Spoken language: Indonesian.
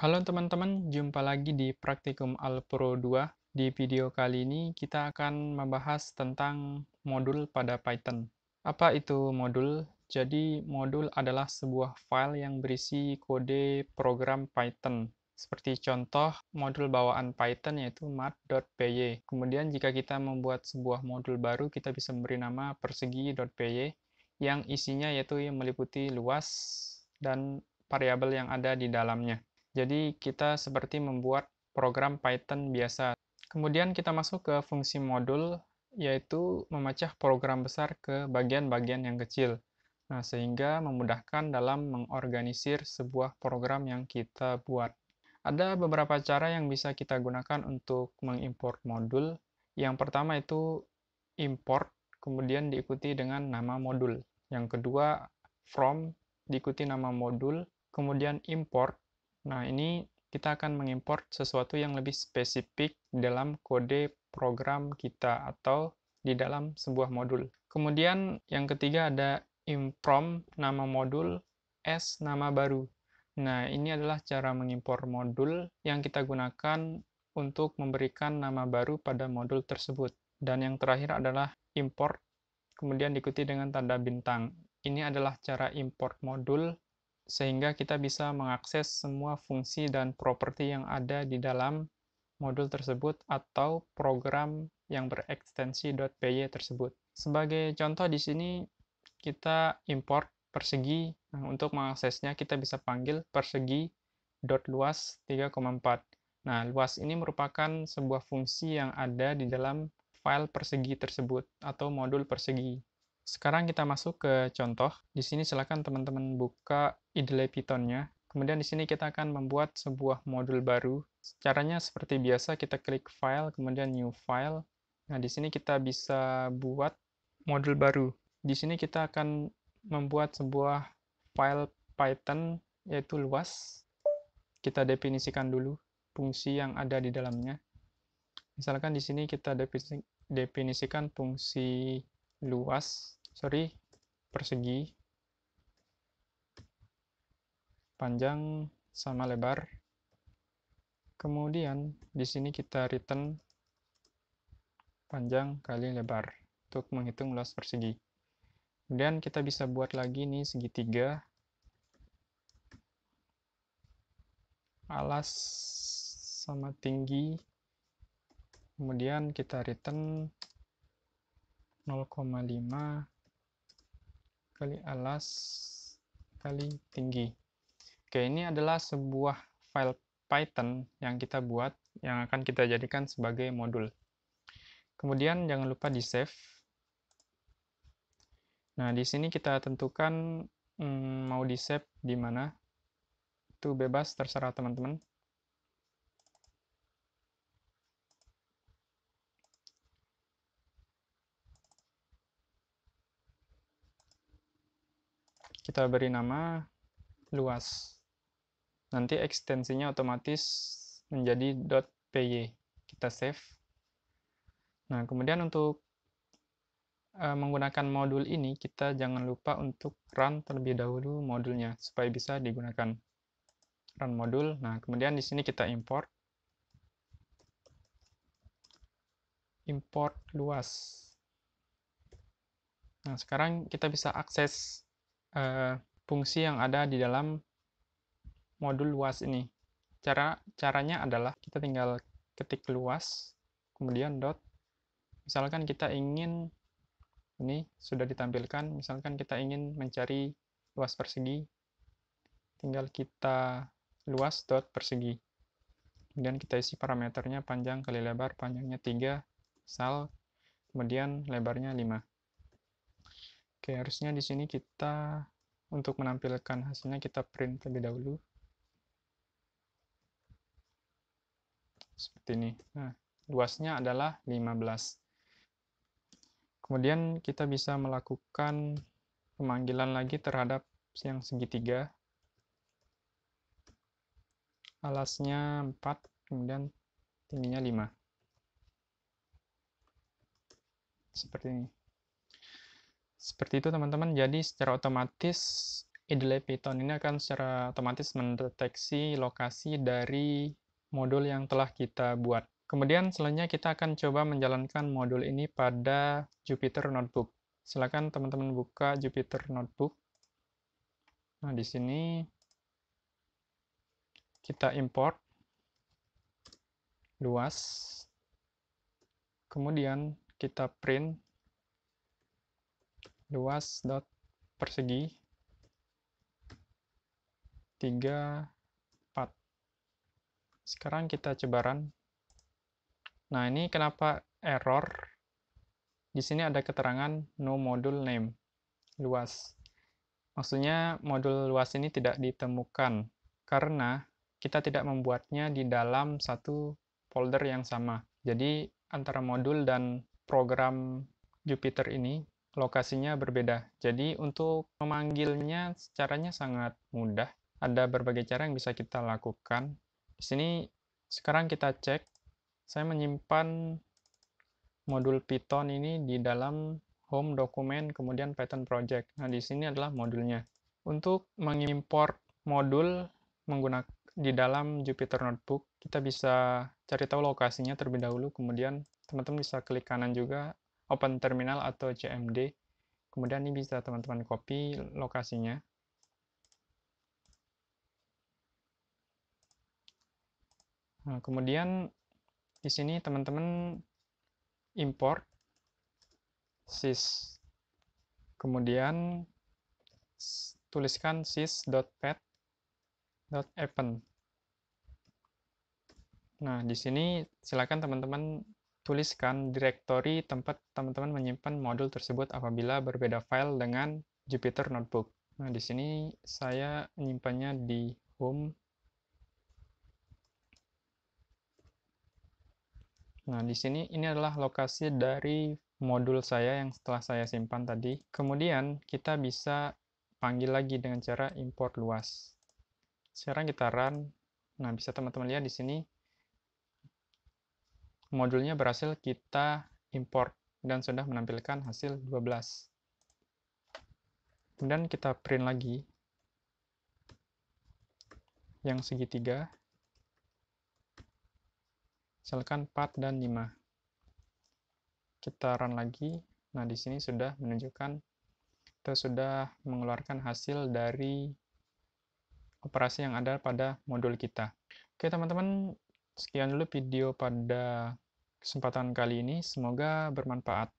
Halo teman-teman, jumpa lagi di Praktikum Alpro 2. Di video kali ini kita akan membahas tentang modul pada Python. Apa itu modul? Jadi modul adalah sebuah file yang berisi kode program Python. Seperti contoh modul bawaan Python yaitu math.py. Kemudian jika kita membuat sebuah modul baru, kita bisa memberi nama persegi.py yang isinya yaitu yang meliputi luas dan variabel yang ada di dalamnya. Jadi kita seperti membuat program Python biasa. Kemudian kita masuk ke fungsi modul, yaitu memecah program besar ke bagian-bagian yang kecil. Nah, sehingga memudahkan dalam mengorganisir sebuah program yang kita buat. Ada beberapa cara yang bisa kita gunakan untuk mengimport modul. Yang pertama itu import, kemudian diikuti dengan nama modul. Yang kedua, from, diikuti nama modul, kemudian import. Nah, ini kita akan mengimport sesuatu yang lebih spesifik dalam kode program kita atau di dalam sebuah modul. Kemudian yang ketiga ada improm nama modul as nama baru. Nah, ini adalah cara mengimport modul yang kita gunakan untuk memberikan nama baru pada modul tersebut. Dan yang terakhir adalah import, kemudian diikuti dengan tanda bintang. Ini adalah cara import modul sehingga kita bisa mengakses semua fungsi dan properti yang ada di dalam modul tersebut atau program yang berekstensi .py tersebut. Sebagai contoh di sini kita import persegi. Nah, untuk mengaksesnya kita bisa panggil persegi.luas 3,4. Nah, luas ini merupakan sebuah fungsi yang ada di dalam file persegi tersebut atau modul persegi. Sekarang kita masuk ke contoh. Di sini silakan teman-teman buka idle Python-nya. Kemudian di sini kita akan membuat sebuah modul baru. Caranya seperti biasa, kita klik File, kemudian New File. Nah, di sini kita bisa buat modul baru. Di sini kita akan membuat sebuah file Python, yaitu luas. Kita definisikan dulu fungsi yang ada di dalamnya. Misalkan di sini kita definisikan fungsi persegi, panjang sama lebar. Kemudian di sini kita return panjang kali lebar untuk menghitung luas persegi. Kemudian kita bisa buat lagi nih segitiga, alas sama tinggi, kemudian kita return 0,5 kali alas kali tinggi. Oke, ini adalah sebuah file Python yang kita buat yang akan kita jadikan sebagai modul. Kemudian jangan lupa di save. Nah, di sini kita tentukan mau di save di mana. Itu bebas, terserah teman-teman. Kita beri nama luas. Nanti ekstensinya otomatis menjadi .py. Kita save. Nah, kemudian untuk menggunakan modul ini, kita jangan lupa untuk run terlebih dahulu modulnya, supaya bisa digunakan. Run modul. Nah, kemudian di sini kita import luas. Nah, sekarang kita bisa akses fungsi yang ada di dalam modul luas ini. Caranya adalah kita tinggal ketik luas, kemudian dot. Misalkan kita ingin, ini sudah ditampilkan, misalkan kita ingin mencari luas persegi, tinggal kita luas dot persegi. Kemudian kita isi parameternya panjang kali lebar, panjangnya 3, sal, kemudian lebarnya 5. Oke, harusnya di sini kita untuk menampilkan hasilnya kita print terlebih dahulu. Seperti ini. Nah, luasnya adalah 15. Kemudian kita bisa melakukan pemanggilan lagi terhadap yang segitiga. Alasnya 4, kemudian tingginya 5. Seperti ini. Seperti itu teman-teman, jadi secara otomatis idle Python ini akan secara otomatis mendeteksi lokasi dari modul yang telah kita buat. Kemudian selanjutnya kita akan coba menjalankan modul ini pada Jupyter Notebook. Silakan teman-teman buka Jupyter Notebook. Nah, di sini kita import luas, kemudian kita print luas dot persegi 3, 4. Sekarang kita coba run. Nah, ini kenapa error? Di sini ada keterangan no module name, luas. Maksudnya modul luas ini tidak ditemukan karena kita tidak membuatnya di dalam satu folder yang sama. Jadi antara modul dan program Jupyter ini lokasinya berbeda. Jadi untuk memanggilnya caranya sangat mudah. Ada berbagai cara yang bisa kita lakukan. Di sini sekarang kita cek. Saya menyimpan modul Python ini di dalam home dokumen, kemudian Python project. Nah, di sini adalah modulnya. Untuk mengimport modul menggunakan di dalam Jupyter Notebook, kita bisa cari tahu lokasinya terlebih dahulu, kemudian teman-teman bisa klik kanan juga, open terminal atau CMD. Kemudian ini bisa teman-teman copy lokasinya. Nah, kemudian di sini teman-teman import sys. Kemudian tuliskan sys.pet.append. Nah, di sini silakan teman-teman tuliskan direktori tempat teman-teman menyimpan modul tersebut apabila berbeda file dengan Jupyter Notebook. Nah, di sini saya menyimpannya di home. Nah, di sini ini adalah lokasi dari modul saya yang setelah saya simpan tadi. Kemudian kita bisa panggil lagi dengan cara import luas. Sekarang kita run. Nah, bisa teman-teman lihat di sini modulnya berhasil kita import dan sudah menampilkan hasil 12. Kemudian kita print lagi yang segitiga, misalkan 4 dan 5. Kita run lagi. Nah, di sini sudah menunjukkan kita sudah mengeluarkan hasil dari operasi yang ada pada modul kita. Oke, teman-teman, sekian dulu video pada kesempatan kali ini. Semoga bermanfaat.